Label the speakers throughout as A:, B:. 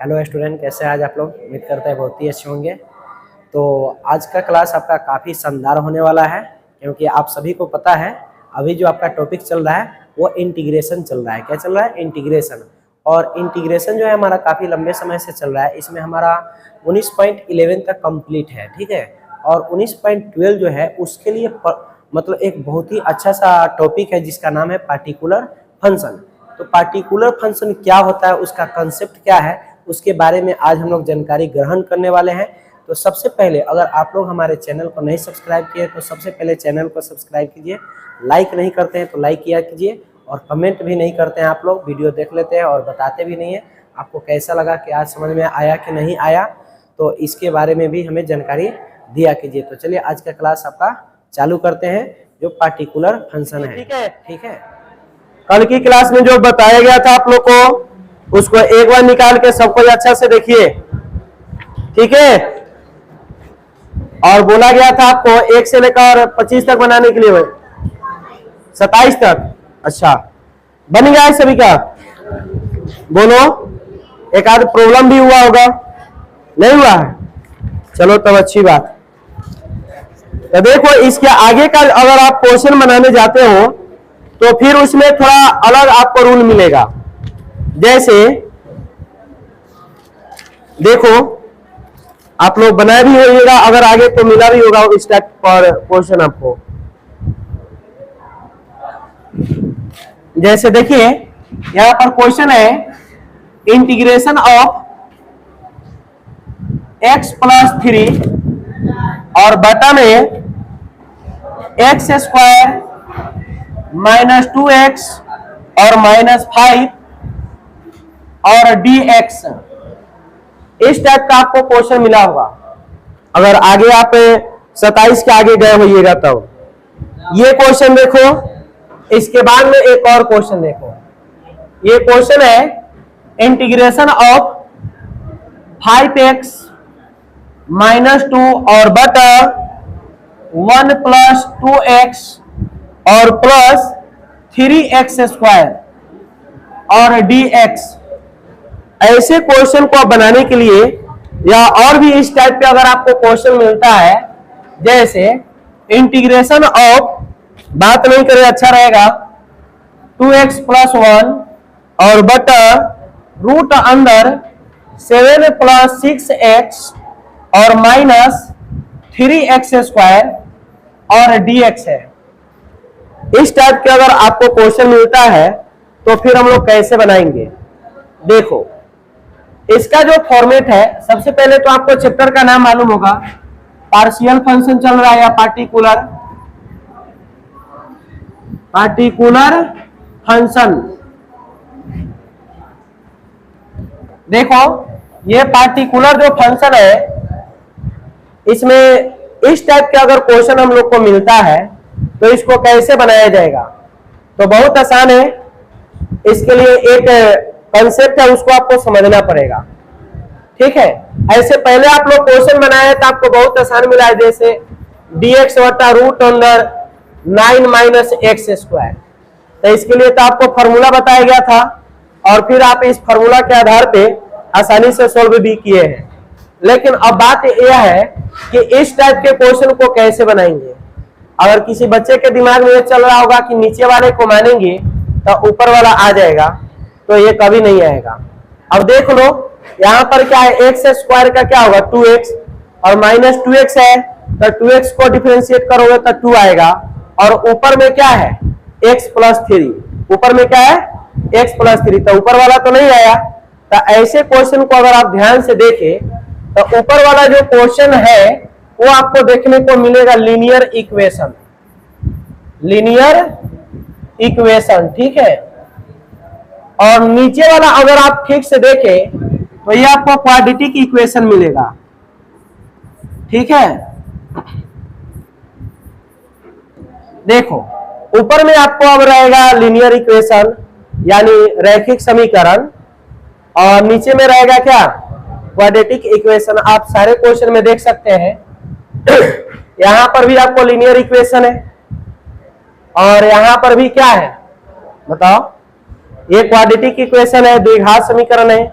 A: Hello student, कैसे आज आप लोग? उम्मीद करते हैं बहुत ही अच्छे होंगे। तो आज का क्लास आपका काफ़ी शानदार होने वाला है, क्योंकि आप सभी को पता है अभी जो आपका टॉपिक चल रहा है वो इंटीग्रेशन चल रहा है। क्या चल रहा है? इंटीग्रेशन। और इंटीग्रेशन जो है हमारा काफ़ी लंबे समय से चल रहा है। इसमें हमारा 19.11 तक कंप्लीट है, ठीक है। और 19.12 जो है उसके लिए मतलब एक बहुत ही अच्छा सा टॉपिक है जिसका नाम है पार्टिकुलर फंक्शन। तो पार्टिकुलर फंक्शन क्या होता है, उसका कंसेप्ट क्या है, उसके बारे में आज हम लोग जानकारी ग्रहण करने वाले हैं। तो सबसे पहले अगर आप लोग हमारे चैनल को नहीं सब्सक्राइब किए तो सबसे पहले चैनल को सब्सक्राइब कीजिए। लाइक नहीं करते हैं तो लाइक किया कीजिए, और कमेंट भी नहीं करते हैं आप लोग, वीडियो देख लेते हैं और बताते भी नहीं है आपको कैसा लगा, कि आज समझ में आया कि नहीं आया, तो इसके बारे में भी हमें जानकारी दिया कीजिए। तो चलिए आज का क्लास आपका चालू करते हैं, जो पार्टिकुलर फंक्शन है। ठीक है। कल की क्लास में जो बताया गया था आप लोग को, उसको एक बार निकाल के सबको अच्छा से देखिए, ठीक है। और बोला गया था आपको 1 से लेकर 25 तक बनाने के लिए, 27 तक। अच्छा, बन गया है सभी का? बोलो, एक आध प्रॉब्लम भी हुआ होगा? नहीं हुआ है? चलो तब अच्छी बात। तो देखो, इसके आगे का अगर आप क्वेश्चन बनाने जाते हो तो फिर उसमें थोड़ा अलग आपको रूल मिलेगा। जैसे देखो, आप लोग बनाए भी होइएगा, अगर आगे तो मिला भी होगा इस टाइप पर क्वेश्चन आपको। जैसे देखिए, यहां पर क्वेश्चन है इंटीग्रेशन ऑफ x+3 और बटा में x² -2x और -5 और dx, इस टाइप का आपको क्वेश्चन मिला होगा। अगर आगे आप 27 के आगे गए होइएगा तब ये क्वेश्चन देखो। इसके बाद में एक और क्वेश्चन देखो, ये क्वेश्चन है इंटीग्रेशन ऑफ 5x -2 और बटा 1 + 2x और +3x² और dx। ऐसे क्वेश्चन को बनाने के लिए, या और भी इस टाइप के अगर आपको क्वेश्चन मिलता है, जैसे इंटीग्रेशन ऑफ, बात नहीं करें अच्छा रहेगा, 2x + 1 और बटा रूट अंदर 7 + 6x और -3x² और dx है। इस टाइप के अगर आपको क्वेश्चन मिलता है तो फिर हम लोग कैसे बनाएंगे? देखो, इसका जो फॉर्मेट है, सबसे पहले तो आपको चैप्टर का नाम मालूम होगा, पार्शियल फंक्शन चल रहा है या पार्टिकुलर फंक्शन। देखो, ये पार्टिकुलर जो फंक्शन है, इसमें इस टाइप के अगर क्वेश्चन हम लोग को मिलता है तो इसको कैसे बनाया जाएगा? तो बहुत आसान है। इसके लिए एक कंसेप्ट है, उसको आपको समझना पड़ेगा, ठीक है। ऐसे पहले आप लोग क्वेश्चन बनाए तो आपको बहुत आसान मिला है, जैसे dx बटा रूट अंदर 9 - x²। तो इसके लिए तो आपको फॉर्मूला बताया गया था, और फिर आप इस फॉर्मूला के आधार पे आसानी से सॉल्व भी किए हैं। लेकिन अब बात यह है कि इस टाइप के क्वेश्चन को कैसे बनाएंगे। अगर किसी बच्चे के दिमाग में ये चल रहा होगा कि नीचे वाले को मानेंगे तो ऊपर वाला आ जाएगा, तो ये कभी नहीं आएगा। अब देख लो, यहाँ पर क्या है, x² का क्या होगा, 2x और -2x है, तो 2x को डिफरेंशिएट करोगे तो 2 आएगा। और ऊपर में क्या है, x + 3, ऊपर में क्या है, x + 3, तो ऊपर वाला तो नहीं आया। तो ऐसे क्वेश्चन को अगर आप ध्यान से देखें तो ऊपर वाला जो क्वेश्चन है वो आपको देखने को मिलेगा लीनियर इक्वेशन, ठीक है। और नीचे वाला अगर आप ठीक से देखें तो ये आपको क्वाड्रेटिक इक्वेशन मिलेगा, ठीक है। देखो, ऊपर में आपको अब रहेगा लीनियर इक्वेशन यानी रैखिक समीकरण, और नीचे में रहेगा क्या, क्वाड्रेटिक इक्वेशन। आप सारे क्वेश्चन में देख सकते हैं यहां पर भी आपको लीनियर इक्वेशन है, और यहां पर भी क्या है बताओ, ये क्वाड्रेटिक इक्वेशन है, द्विघात समीकरण है।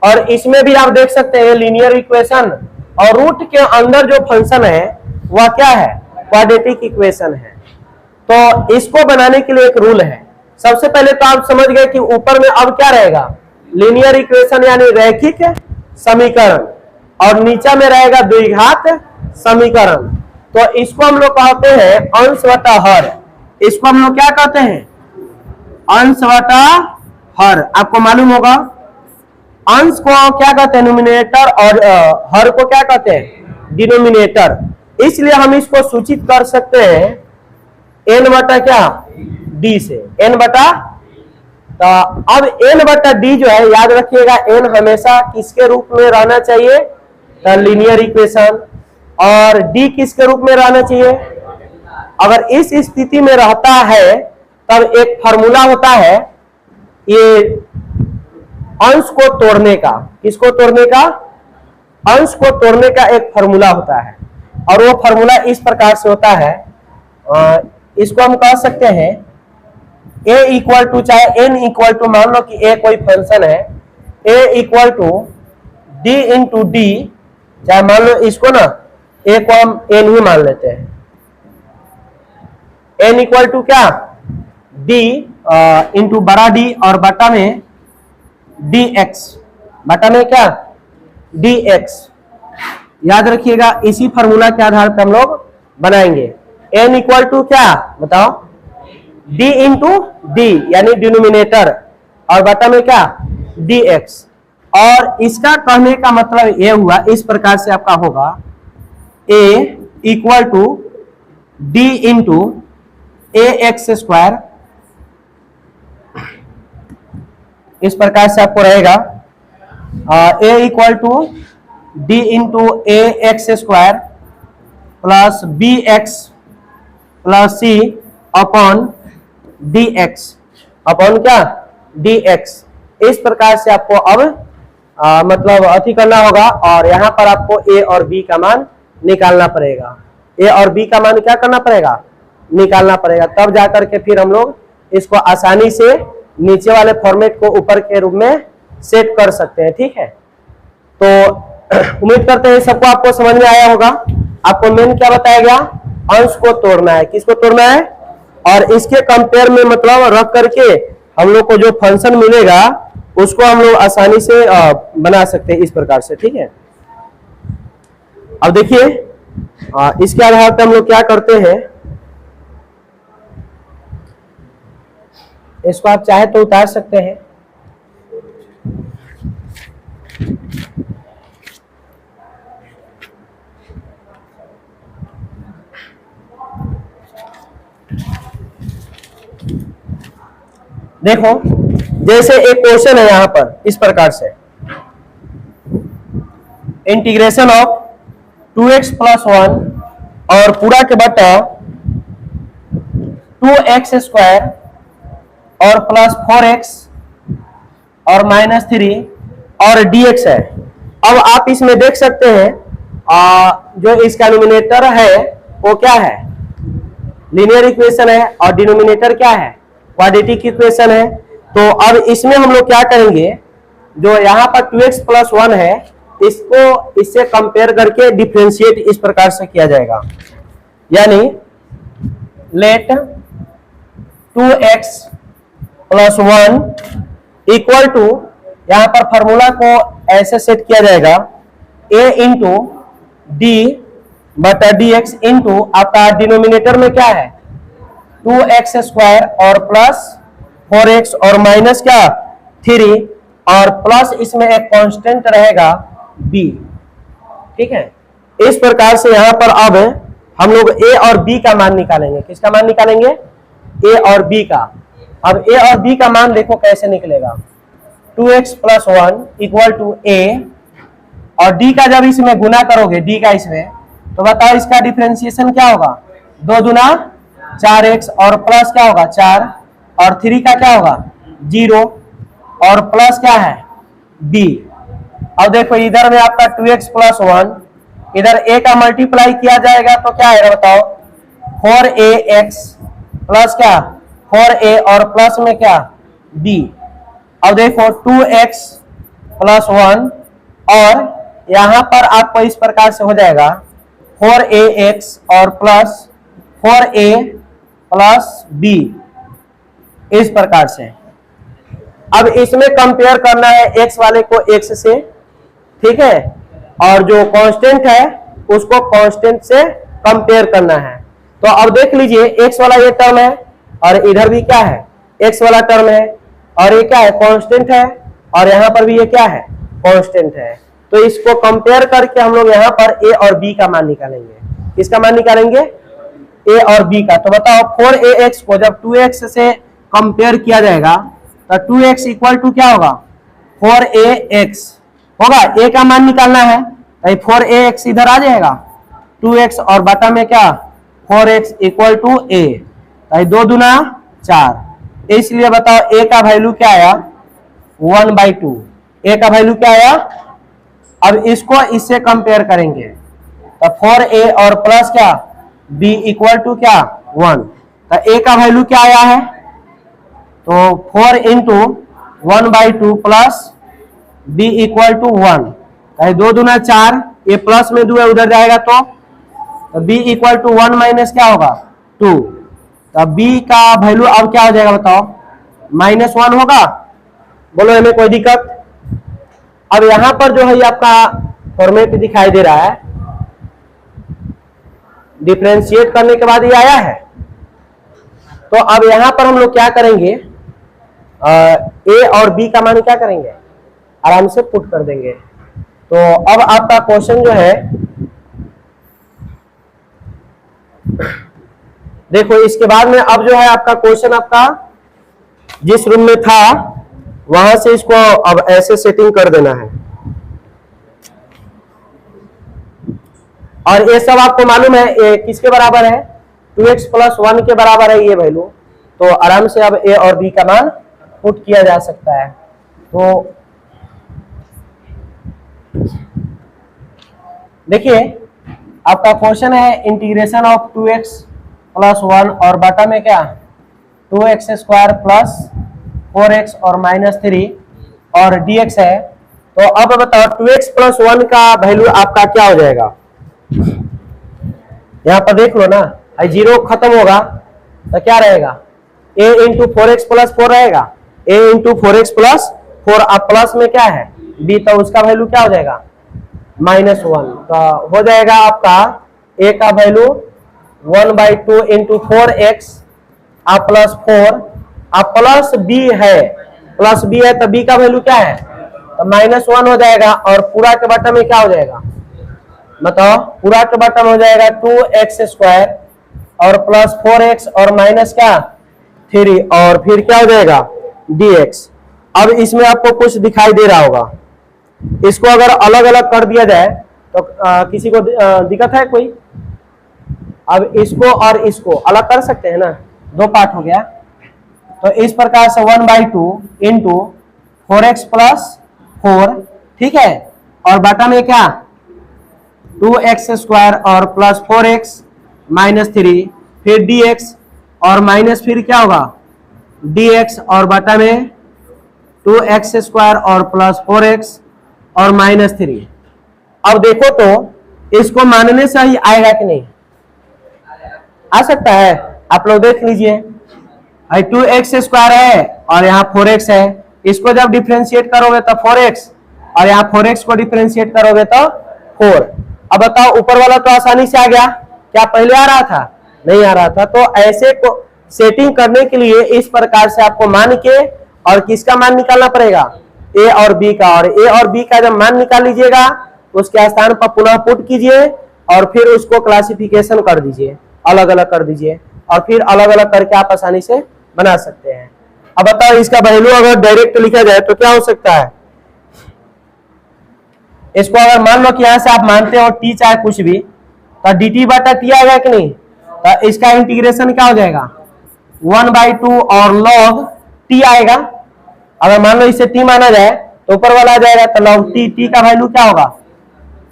A: और इसमें भी आप देख सकते हैं लीनियर इक्वेशन, और रूट के अंदर जो फंक्शन है वह क्या है, क्वाड्रेटिक इक्वेशन है। तो इसको बनाने के लिए एक रूल है। सबसे पहले तो आप समझ गए कि ऊपर में अब क्या रहेगा, लीनियर इक्वेशन यानी रैखिक समीकरण, और नीचे में रहेगा द्विघात समीकरण। तो इसको हम लोग कहते हैं अंश बटा हर। इसको हम लोग क्या कहते हैं, अंश बटा हर। आपको मालूम होगा अंश को क्या कहते हैं, न्यूमिनेटर, और हर को क्या कहते हैं, डिनोमिनेटर। इसलिए हम इसको सूचित कर सकते हैं n बटा क्या, d से, n बटा। तो अब n बटा d जो है, याद रखिएगा n हमेशा किसके रूप में रहना चाहिए, तो लीनियर इक्वेशन, और d किसके रूप में रहना चाहिए। अगर इस स्थिति में रहता है तब एक फार्मूला होता है ये अंश को तोड़ने का। किसको तोड़ने का, अंश को तोड़ने का एक फार्मूला होता है, और वो फार्मूला इस प्रकार से होता है। इसको हम कह सकते हैं a इक्वल टू, चाहे n इक्वल टू, मान लो कि a कोई फंक्शन है, a equal to d into D, चाहे मान लो इसको ना a को हम n ही मान लेते हैं, n इक्वल टू क्या, d इंटू बड़ा D और बटा में dx, बटा में क्या, dx। याद रखिएगा इसी फार्मूला के आधार पर हम लोग बनाएंगे। n इक्वल टू क्या बताओ, d इंटू डी यानी डिनोमिनेटर, और बटा में क्या, dx। और इसका कहने का मतलब ये हुआ, इस प्रकार से आपका होगा a equal to d into ax square, इस प्रकार से आपको रहेगा a equal to d into ax square plus bx plus c upon dx, upon क्या, dx। इस प्रकार से आपको अब मतलब अति करना होगा, और यहां पर आपको a और b का मान निकालना पड़ेगा। a और b का मान क्या करना पड़ेगा, निकालना पड़ेगा, तब जाकर के फिर हम लोग इसको आसानी से नीचे वाले फॉर्मेट को ऊपर के रूप में सेट कर सकते हैं। ठीक है, तो उम्मीद करते हैं सबको आपको समझ में आया होगा। आपको मेन क्या बताया गया, अंश को तोड़ना है। किसको तोड़ना है, और इसके कंपेयर में मतलब रख करके हम लोग को जो फंक्शन मिलेगा उसको हम लोग आसानी से बना सकते हैं इस प्रकार से। ठीक है, अब देखिए इसके आधार पर हम लोग क्या करते हैं, इसको आप चाहे तो उतार सकते हैं। देखो जैसे एक क्वेश्चन है यहां पर इस प्रकार से, इंटीग्रेशन ऑफ 2x प्लस 1 और पूरा के बटा 2x स्क्वायर और प्लस 4x और माइनस 3 और dx है। अब आप इसमें देख सकते हैं जो इसका न्यूमिनेटर है वो क्या है, लीनियर इक्वेशन है, और डिनोमिनेटर क्या है, क्वाड्रेटिक इक्वेशन है। तो अब इसमें हम लोग क्या करेंगे, जो यहाँ पर 2x प्लस 1 है इसको इससे कंपेयर करके डिफरेंशिएट इस प्रकार से किया जाएगा, यानी late 2x plus 1 equal to, यहाँ पर फॉर्मूला को ऐसे सेट किया जाएगा a इंटू डी बटा dx इंटू आपका डिनोमिनेटर में क्या है 2x स्क्वायर और प्लस 4x और माइनस क्या 3 और प्लस इसमें एक कांस्टेंट रहेगा b। ठीक है, इस प्रकार से यहां पर अब हम लोग a और b का मान निकालेंगे। किसका मान निकालेंगे, a और b का। अब a और b का मान देखो कैसे निकलेगा, 2x plus 1 equal to a, और d का जब इसमें गुना करोगे d का इसमें, तो बताओ इसका डिफरेंशिएशन क्या होगा, 2 दूना 4x और प्लस क्या होगा 4 और 3 का क्या होगा 0 और प्लस क्या है b। अब देखो इधर में आपका 2x प्लस 1, इधर a का मल्टीप्लाई किया जाएगा तो क्या आएगा बताओ 4ax प्लस क्या 4a और प्लस में क्या b। अब देखो 2x +1 और यहाँ पर आपको इस प्रकार से हो जाएगा 4ax और प्लस 4a प्लस b, इस प्रकार से। अब इसमें कंपेयर करना है x वाले को x से, ठीक है, और जो कांस्टेंट है उसको कांस्टेंट से कंपेयर करना है। तो अब देख लीजिए x वाला ये टर्म है और इधर भी क्या है, x वाला टर्म है, और ये क्या है, कांस्टेंट है, और यहाँ पर भी ये क्या है, कांस्टेंट है। तो इसको कंपेयर करके हम लोग यहाँ पर a और b का मान निकालेंगे। किसका मान निकालेंगे, a और b का। तो बताओ 4ax को जब 2x से कंपेयर किया जाएगा तो 2x इक्वल टू क्या होगा, 4ax होगा। a का मान निकालना है तो 4ax इधर आ जाएगा, 2x और बटा में क्या 4x इक्वल टू a, तो 2 दूना 4। इसलिए बताओ a का वैल्यू क्या आया, 1/2। a का वैल्यू क्या आया। अब इसको इससे कंपेयर करेंगे तो 4a और प्लस क्या b इक्वल टू क्या 1। तो a का वैल्यू क्या आया है, तो 4 into 1/2 plus b equal to 1, 2 दूना 4, ये प्लस में 2 उधर जाएगा तो b इक्वल टू 1 माइनस क्या होगा 2। तो b का वैल्यू अब क्या हो जाएगा बताओ, -1 होगा। बोलो हमें कोई दिक्कत। अब यहां पर जो है ये आपका फॉर्मेट दिखाई दे रहा है, डिफरेंशिएट करने के बाद ये आया है। तो अब यहां पर हम लोग क्या करेंगे, a और b का मान क्या करेंगे, आराम से पुट कर देंगे। तो अब आपका क्वेश्चन जो है देखो, इसके बाद में अब जो है आपका क्वेश्चन आपका जिस रूम में था वहां से इसको अब ऐसे सेटिंग कर देना है। और ये सब आपको मालूम है ये किसके बराबर है, 2x + 1 के बराबर है ये वैल्यू। तो आराम से अब a और b का मान पुट किया जा सकता है। तो देखिए आपका क्वेश्चन है इंटीग्रेशन ऑफ 2x + 1 और बटा में क्या 2x² प्लस 4x और -3 और dx है। तो अब बताओ 2x + 1 का वैल्यू आपका क्या हो जाएगा, यहां पर देख लो ना, 0 खत्म होगा तो क्या रहेगा, a इंटू 4x + 4 रहेगा, a इंटू 4x + 4, अब प्लस में क्या है b, तो उसका वैल्यू क्या हो जाएगा -1। तो हो जाएगा आपका a का वैल्यू 1/2 इंटू 4x आप प्लस 4, अब प्लस b है, प्लस b है तो b का वैल्यू क्या है, तो -1 हो जाएगा। और पूरा के बटा में क्या हो जाएगा बताओ, पूरा के बटा में हो जाएगा 2x² और प्लस 4x और माइनस क्या 3 और फिर क्या हो जाएगा dx। अब इसमें आपको कुछ दिखाई दे रहा होगा, इसको अगर अलग अलग कर दिया जाए तो किसी को दिक्कत है कोई। अब इसको और इसको अलग कर सकते हैं ना, 2 पार्ट हो गया। तो इस प्रकार से 1/2 इंटू 4x + 4, ठीक है, और बटा में क्या 2x² और प्लस 4x -3 फिर dx और माइनस फिर क्या होगा dx और बटा में 2x² और प्लस 4x और -3। अब देखो तो इसको मानने से ही आएगा कि नहीं, आ सकता है। आप लोग देख लीजिए 2x² है और यहाँ 4x है, इसको जब डिफरेंशिएट करोगे तो 4x और यहाँ 4x को डिफरेंशिएट करोगे तो 4। अब बताओ ऊपर वाला तो आसानी से आ गया, क्या पहले आ रहा था, नहीं आ रहा था। तो ऐसे को सेटिंग करने के लिए इस प्रकार से आपको मान के और किसका मान निकालना पड़ेगा, a और b का। और a और b का जब मान निकाल लीजिएगा उसके स्थान पर पुनः पुट कीजिए और फिर उसको क्लासिफिकेशन कर दीजिए, अलग अलग कर दीजिए और फिर अलग अलग करके आप आसानी से बना सकते हैं। अब बताओ इसका वैल्यू अगर डायरेक्ट लिखा जाए तो क्या हो सकता है, इसको अगर मान लो कि यहां से आप मानते हो t चाहे कुछ भी, तो dt/t आएगा कि नहीं, तो इसका इंटीग्रेशन क्या हो जाएगा 1/2 और log t आएगा। अगर मान लो इसे t माना जाए तो ऊपर वाला आ जाएगा, तो log t का वैल्यू क्या होगा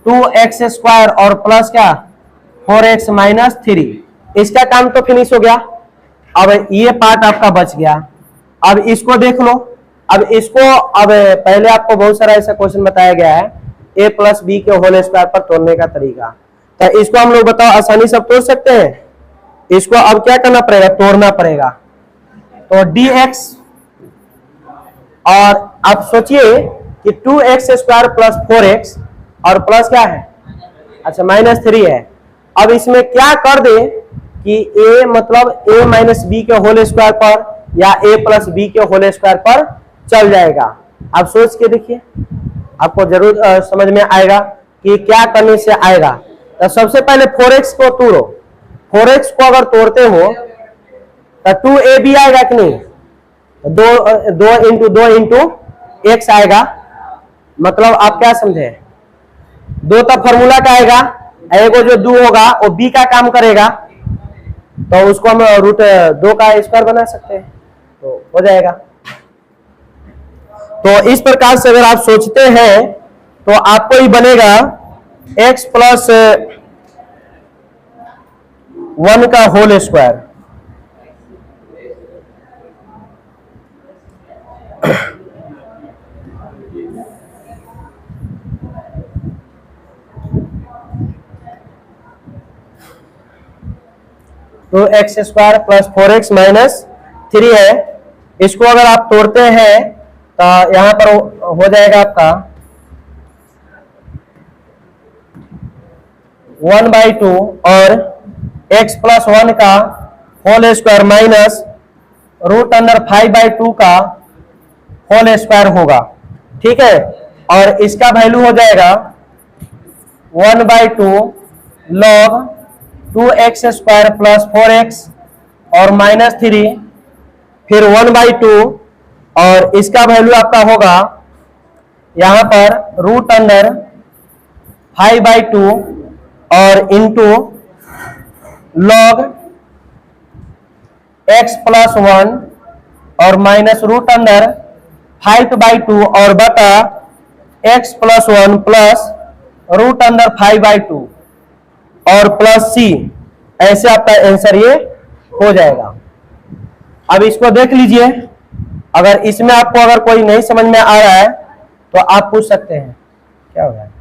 A: 2x² और प्लस क्या 4x -3। इसका काम तो फिनिश हो गया। अब ये पार्ट आपका बच गया। अब इसको देख लो, अब इसको, अब पहले आपको बहुत सारा ऐसा क्वेश्चन बताया गया है a प्लस बी के होल स्क्वायर पर तोड़ने का तरीका। तो इसको हम लोग बताओ आसानी से तोड़ सकते हैं। इसको अब क्या करना पड़ेगा, तोड़ना पड़ेगा। तो dx, और आप सोचिए कि 2x स्क्वायर प्लस 4x और प्लस क्या है, अच्छा -3 है। अब इसमें क्या कर दे कि a मतलब a माइनस बी के होल स्क्वायर पर या a प्लस बी के होल स्क्वायर पर चल जाएगा। आप सोच के देखिए, आपको जरूर समझ में आएगा कि क्या करने से आएगा। तो सबसे पहले 4x को तोड़ो। 4x को अगर तोड़ते हो तो 2ab आएगा कि नहीं, दो इंटू x आएगा। मतलब आप क्या समझे, 2 तो फॉर्मूला का आएगा, एगो जो 2 होगा वो b का काम करेगा, तो उसको हम √2 का स्क्वायर बना सकते हैं, तो हो जाएगा। तो इस प्रकार से अगर आप सोचते हैं तो आपको ही बनेगा x प्लस 1 का होल स्क्वायर। तो x square plus 4x minus 3 है। इसको अगर आप तोड़ते हैं तो यहां पर हो जाएगा आपका 1/2 और x प्लस 1 का होल स्क्वायर माइनस √5/2 का होल स्क्वायर होगा। ठीक है, और इसका वैल्यू हो जाएगा 1/2 log 2x square plus 4x और -3, फिर 1/2 और इसका वैल्यू आपका होगा यहां पर √5/2 और इंटू log x प्लस 1 और माइनस √5/2 और बटा x प्लस 1 प्लस √5/2 और प्लस c। ऐसे आपका आंसर ये हो जाएगा। अब इसको देख लीजिए, अगर इसमें आपको अगर कोई नहीं समझ में आ रहा है तो आप पूछ सकते हैं क्या हो रहा है।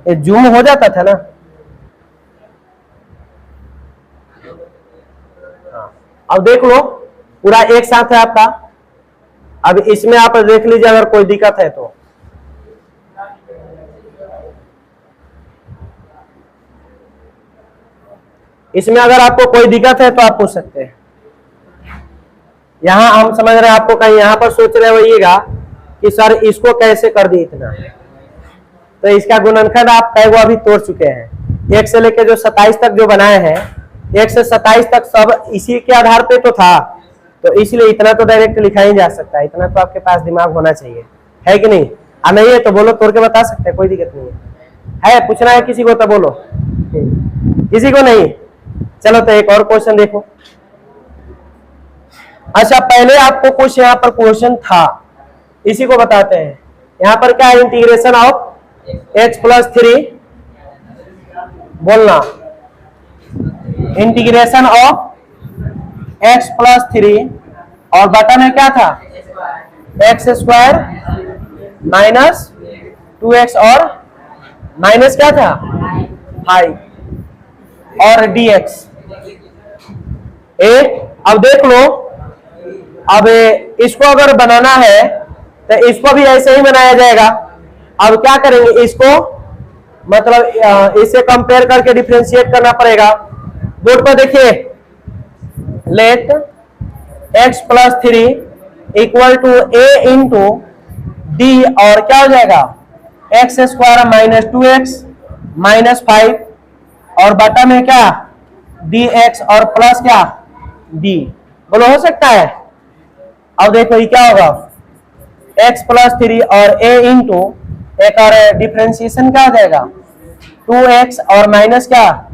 A: ये जूम हो जाता था ना। अब देख लो, पूरा एक साथ है आपका। अब इसमें आप देख लीजिए अगर कोई दिक्कत है तो। इसमें अगर आपको कोई दिक्कत है तो आप पूछ सकते हैं। यहां हम समझ रहे हैं, आपको कहीं यहां पर सोच रहे होइएगा कि सर इसको कैसे कर दी इतना। तो इसका गुणनखंड आप कई अभी तोड़ चुके हैं। 1 से लेकर जो 27 तक जो बनाए हैं, 1 से 27 तक सब इसी के आधार पे तो था, तो इसलिए इतना तो डायरेक्ट लिखा ही जा सकता है। इतना तो आपके पास दिमाग होना चाहिए, है कि नहीं? नहीं है तो बोलो, तोड़ के बता सकते हैं, कोई दिक्कत नहीं है। पूछना है किसी को तो बोलो, किसी को नहीं। चलो तो एक और क्वेश्चन देखो। अच्छा, पहले आपको कुछ यहाँ पर क्वेश्चन था, इसी को बताते हैं। यहाँ पर क्या है, इंटीग्रेशन ऑफ x प्लस 3, बोलना इंटीग्रेशन ऑफ x प्लस 3 और बटा में क्या था, x स्क्वायर माइनस 2x और माइनस क्या था 5 और dx। अब देख लो, अब इसको अगर बनाना है तो इसको भी ऐसे ही बनाया जाएगा। अब क्या करेंगे, इसको मतलब इसे कंपेयर करके डिफरेंशिएट करना पड़ेगा। बोर्ड पर देखिए, let x plus 3 equal to a into D, और क्या हो जाएगा x square minus 2x minus 5 और बटा में क्या dx और प्लस क्या d। बोलो हो सकता है? अब देखो ये क्या होगा, x प्लस 3 और a इंटू एक और डिफरेंशिएशन क्या हो जाएगा 2x और माइनस क्या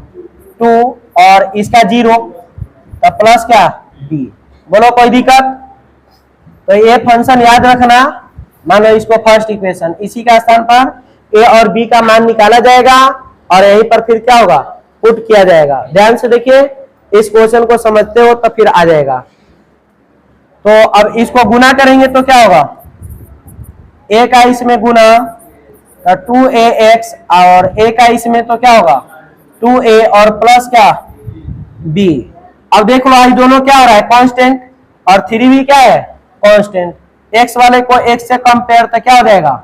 A: 2 और इसका 0 तो प्लस क्या d। बोलो कोई दिक्कत? तो ये फंक्शन याद रखना, मान लो इसको फर्स्ट इक्वेशन, इसी का स्थान पर ए और बी का मान निकाला जाएगा और यहीं पर फिर क्या होगा, पुट किया जाएगा। ध्यान से देखिए, इस क्वेश्चन को समझते हो तो फिर आ जाएगा। तो अब इसको गुना करेंगे तो क्या होगा, ए का इसमें गुना तो 2ax और ए का इसमें तो क्या होगा 2a और प्लस क्या b। अब देख लो आज दोनों क्या हो रहा है, कांस्टेंट, और 3 भी क्या है कांस्टेंट। x वाले को x से कंपेयर तो क्या हो जाएगा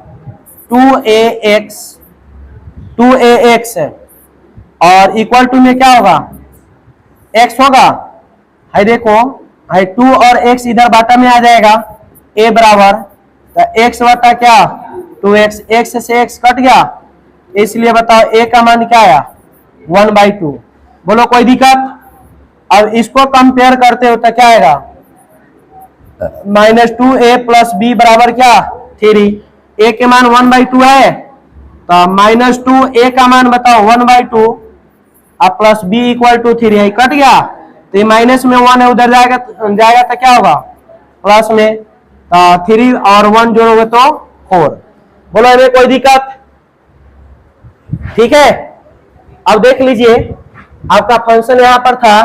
A: 2ax है और इक्वल टू में क्या होगा x होगा। है देखो है 2 और x इधर बाटा में आ जाएगा, a बराबर तो x बटा क्या 2x, x से x कट गया, इसलिए बताओ a का मान क्या आया 1/2। बोलो कोई दिक्कत। अब इसको कंपेयर करते हो तो क्या आएगा -2a प्लस b बराबर क्या 3। a के मान 1/2 है तो -2a का मान बताओ 1/2 और प्लस b इक्वल टू 3 है, कट गया तो ये माइनस में 1 है, उधर जाएगा तो क्या होगा प्लस में, तो 3 और 1 जोड़ोगे तो 4। बोलो अरे कोई दिक्कत, ठीक है। अब देख लीजिए आपका फंक्शन यहां पर था,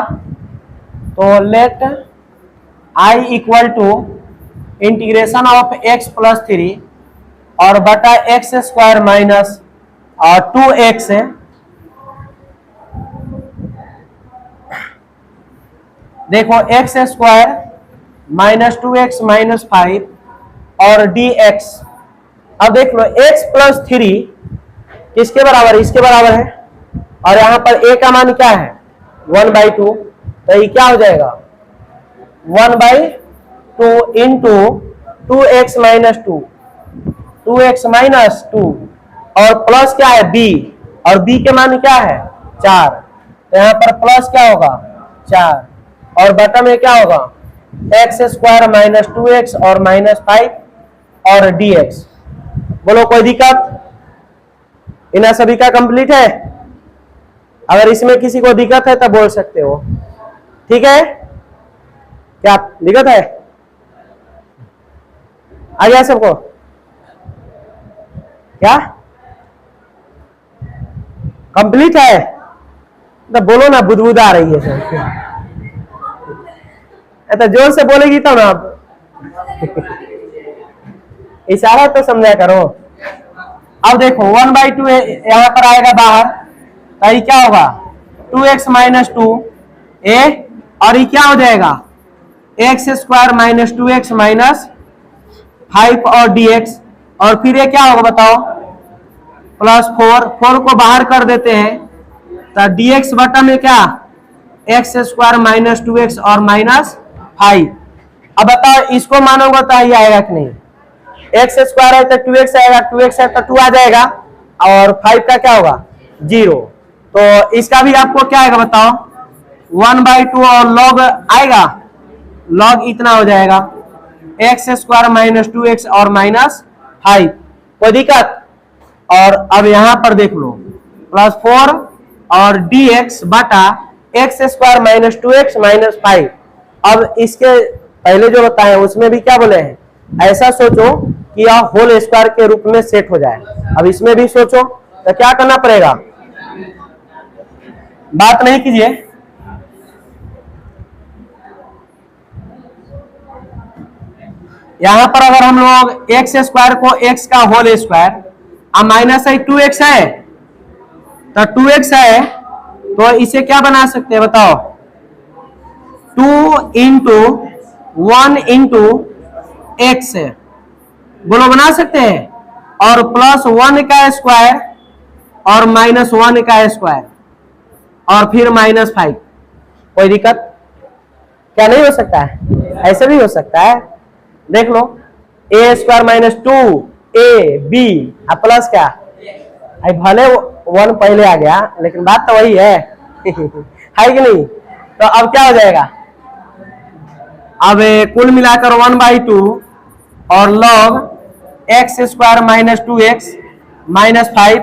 A: तो let i equal to integration of x plus 3 और बटा एक्स स्क्वायर माइनस 2x है। देखो x square minus 2x minus 5 और dx। अब देख लो x प्लस 3 किसके बराबर, इसके बराबर है, और यहां पर a का मान क्या है 1/2, तो ये क्या हो जाएगा 1/2 इंटू 2x माइनस 2 और प्लस क्या है b, और b के मान क्या है 4, तो यहाँ पर प्लस क्या होगा 4 और बटा में क्या होगा एक्स स्क्वायर माइनस 2x और माइनस 5 और dx। बोलो कोई दिक्कत, इन सभी का कंप्लीट है। अगर इसमें किसी को दिक्कत है तो बोल सकते हो, ठीक है। क्या दिक्कत है, आ गया सबको, क्या कंप्लीट है तो बोलो ना, बुदबुद आ रही है सर, तो जोर से बोलेगी तो ना, इशारा तो समझा करो। अब देखो 1/2 यहां पर आएगा बाहर, तो ये क्या होगा 2x माइनस 2a और ये क्या हो जाएगा x square minus 2x minus 5 और dx, और फिर ये क्या होगा बताओ प्लस 4 को बाहर कर देते हैं तो dx बटा में क्या एक्स स्क्वायर माइनस 2x और माइनस 5। अब बताओ इसको मानोगे तो ये आएगा कि नहीं, एक्स स्क्वायर है तो 2x आएगा, 2x है तो 2 आ जाएगा और 5 का क्या होगा 0, तो इसका भी आपको क्या आएगा बताओ 1/2 और लॉग आएगा, लॉग इतना हो जाएगा एक्स स्क्वायर माइनस 2x और माइनस 5। कोई दिक्कत। और अब यहां पर देख लो प्लस 4 और dx बटा x square minus 2x minus 5। अब इसके पहले जो बताए उसमें भी क्या बोले हैं, ऐसा सोचो कि यह होल स्क्वायर के रूप में सेट हो जाए। अब इसमें भी सोचो तो क्या करना पड़ेगा, बात नहीं कीजिए, यहां पर अगर हम लोग एक्स स्क्वायर को x का होल स्क्वायर अब माइनस है 2x है तो 2x है, तो इसे क्या बना सकते हैं बताओ 2 इंटू 1 इंटू एक्स है, बोलो बना सकते हैं, और प्लस 1 का स्क्वायर और माइनस 1 का स्क्वायर और फिर माइनस 5। कोई दिक्कत, क्या नहीं हो सकता है, ऐसे भी हो सकता है। देख लो a square minus 2ab plus क्या है, भले 1 पहले आ गया लेकिन बात तो वही है है कि नहीं। तो अब क्या हो जाएगा, अब कुल मिलाकर 1/2 और log x square minus 2x minus 5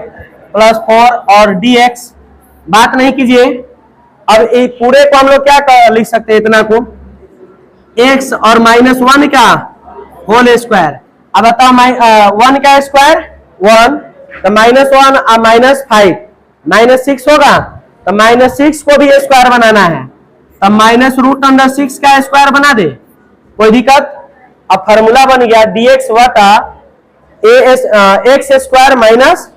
A: plus 4 और dx। बात नहीं कीजिए, अब ये पूरे को हम लोग क्या लिख सकते हैं, इतना को x और माइनस 1 का होल स्क्वायर। अब बताओ 1 का स्क्वायर 1 तो -1 और -5 -6 होगा, तो -6 को भी स्क्वायर बनाना है, तो -√6 का स्क्वायर बना दे, कोई दिक्कत। अब फॉर्मूला बन गया dx बटा एक्स स्क्वायर माइनस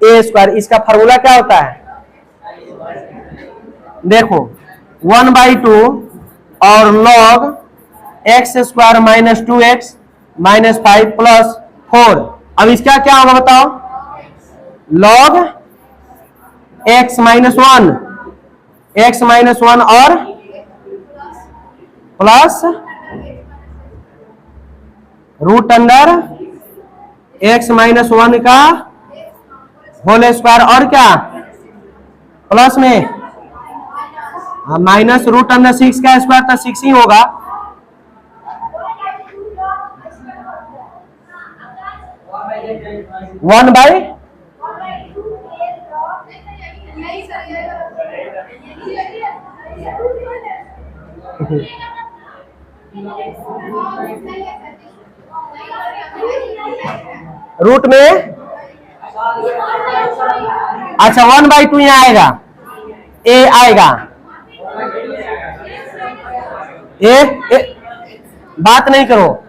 A: ए स्क्वायर। इसका फॉर्मूला क्या होता है, देखो 1/2 और log x square minus 2x minus 5 plus 4। अब इसका क्या होगा बताओ, log x -1 और प्लस √x-1 का होल स्क्वायर और क्या प्लस में -√6 का स्क्वायर, तो 6 ही होगा। वन बाई रूट में, अच्छा 1/2 यहाँ आएगा, ए आएगा, ए बात नहीं करो,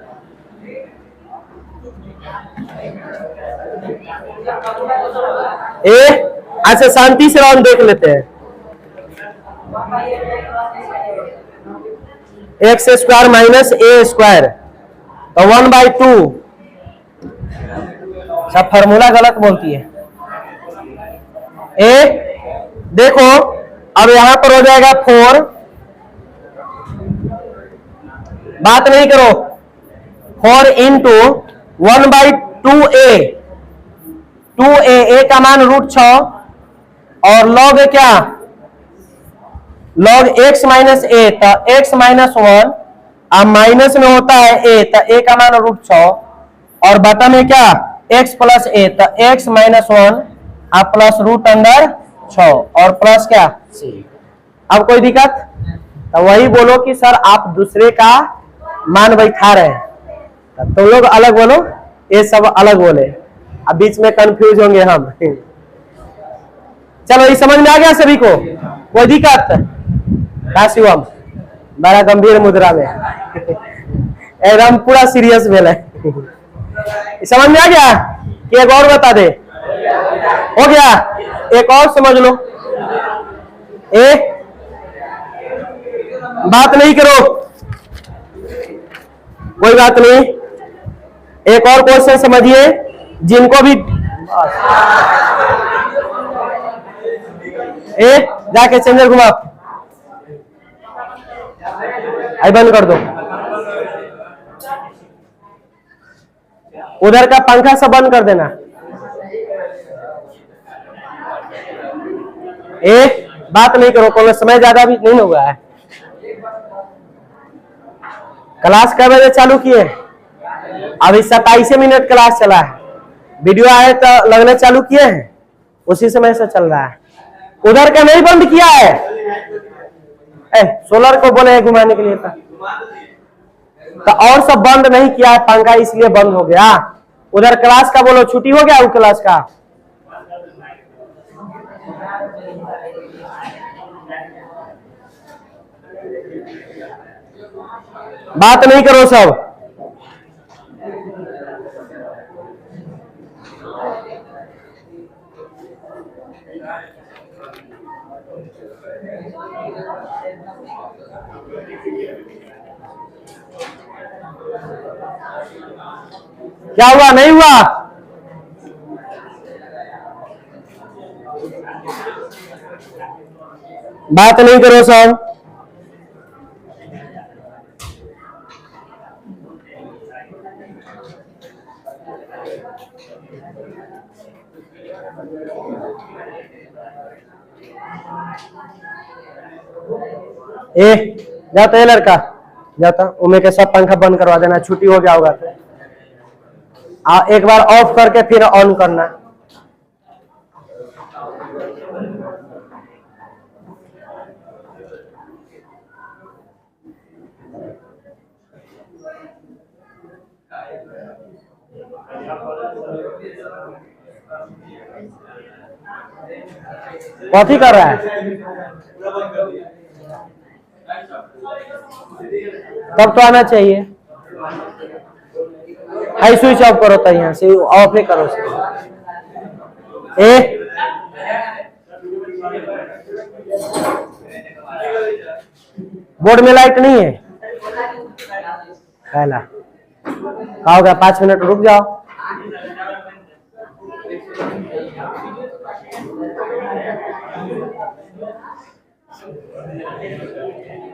A: ए अच्छा शांति से हम देख लेते हैं। एक्स स्क्वायर माइनस ए स्क्वायर, तो 1/2 सब फॉर्मूला गलत बोलती है। ए देखो अब यहां पर हो जाएगा 4, बात नहीं करो, 4 इंटू 1/2a, 2a का मान √6 और log क्या log x माइनस ए, तो x -1 अब माइनस में होता है a, तो a का मान √6 और बटा में क्या x प्लस a, तो x -1 अब प्लस √6 और प्लस क्या c। अब कोई दिक्कत, तो वही बोलो कि सर आप दूसरे का मान बैठा रहे हैं, तो लोग अलग बोलो, ये सब अलग बोले, अब बीच में कंफ्यूज होंगे हम। चलो ये समझ में आ गया सभी को, कोई दिक्कत शिवम बड़ा गंभीर मुद्रा में एकदम पूरा सीरियस भेल है। समझ में आ गया कि एक और बता दे, हो गया, एक और समझ लो, बात नहीं करो, कोई बात नहीं, एक और क्वेश्चन समझिए जिनको भी जाके चंद्र घुमा आई बंद कर दो, उधर का पंखा सब बंद कर देना। बात नहीं करो, कोई समय ज्यादा भी नहीं हुआ है। क्लास कब बजे चालू किए, अभी 27 मिनट क्लास चला है, वीडियो आए तो लगने चालू किए हैं, उसी समय से चल रहा है। उधर का नहीं बंद किया है, सोलर को बोले हैं घुमाने के लिए तो और सब बंद नहीं किया है, पंखा इसलिए बंद हो गया। उधर क्लास का बोलो छुट्टी हो गया, वो क्लास का बात नहीं करो सब। क्या हुआ, नहीं हुआ, बात नहीं करो सब। जाता है लड़का, जाता उमे के सब पंखा बंद करवा देना, छुट्टी हो गया होगा तो एक बार ऑफ करके फिर ऑन करना। कॉपी कर रहा है, तब तो आना चाहिए। हाई स्विच ऑफ करो, तो यहाँ से ऑफ ही करो। ए बोर्ड में लाइट नहीं है, पहला कहा होगा 5 मिनट रुक जाओ।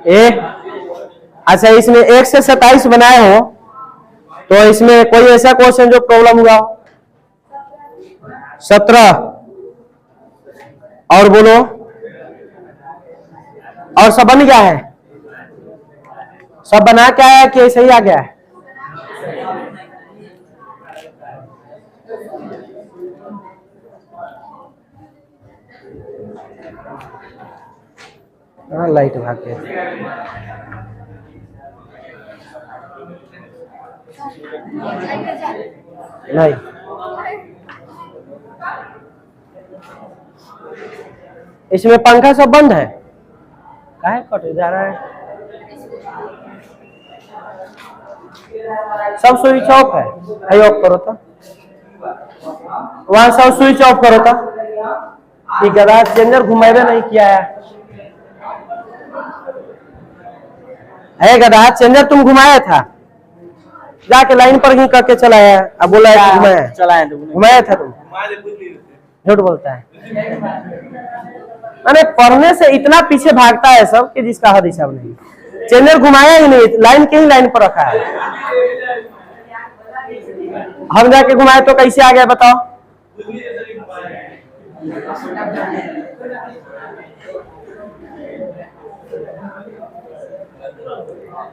A: ए अच्छा, इसमें 1 से 27 बनाए हो, तो इसमें कोई ऐसा क्वेश्चन जो प्रॉब्लम हुआ? 17 और बोलो, और सब बन गया है? सब बना क्या है कि सही आ गया है? हाँ, लाइट भाग गया। नहीं, इसमें पंखा सब बंद है, काहे कट जा रहा है? सब स्विच ऑफ है, हाई ऑफ करो तो, वहां सब स्विच ऑफ करो तो। गधा चेंजर घुमावे नहीं किया है। अरे गधा, चेंजर तुम घुमाया था, जाके लाइन पर ही करके चलाया, अब बोला है घुमाया था तुम, झूठ बोलता है। अरे पढ़ने से इतना पीछे भागता है सब कि जिसका हद हिसाब नहीं। चेंजर घुमाया ही नहीं, लाइन के ही लाइन पर रखा है। हम जाके घुमाए तो कैसे आ गया बताओ?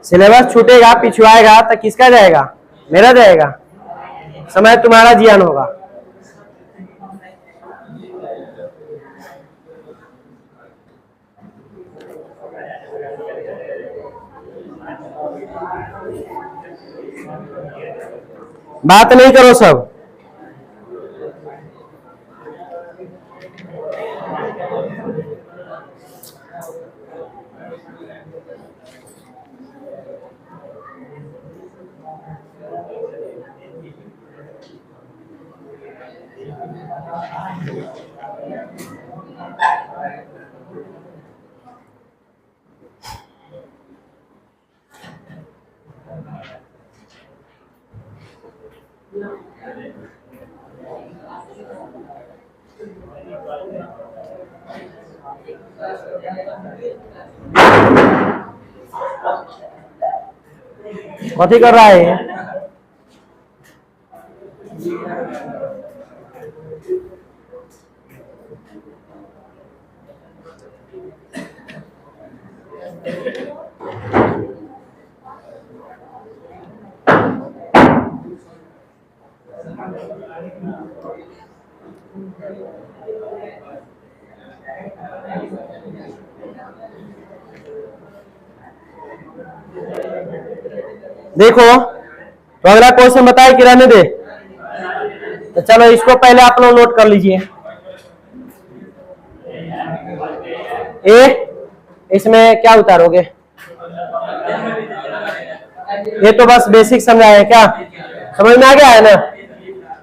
A: सिलेबस छूटेगा, पिछुआएगा तो किसका जाएगा? मेरा जाएगा। समय तुम्हारा जियान होगा। बात नहीं करो सब। कथी कर रहा है? देखो तो अगला क्वेश्चन बताए कि रहने दे? तो चलो इसको पहले आप लोग नोट कर लीजिए। ए इसमें क्या उतारोगे? ये तो बस बेसिक समझाया है, क्या समझ में आ गया है ना?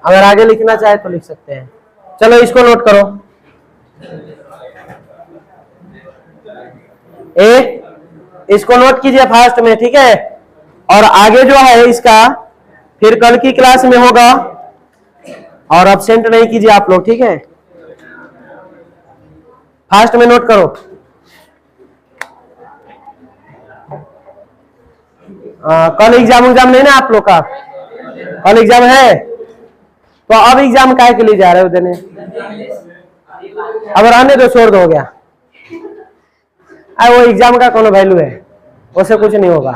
A: अगर आगे लिखना चाहे तो लिख सकते हैं। चलो इसको नोट करो। ए इसको नोट कीजिए फास्ट में, ठीक है? और आगे जो है इसका फिर कल की क्लास में होगा, और अब्सेंट नहीं कीजिए आप लोग, ठीक है? फास्ट में नोट करो। कल एग्जाम नहीं ना आप लोग का? कल एग्जाम है, तो अब एग्जाम काहे के लिए जा रहे हो देने? अब रहने दो, छोड़ दो, हो गया। वो एग्जाम का कोनो वैल्यू है, उससे कुछ नहीं होगा।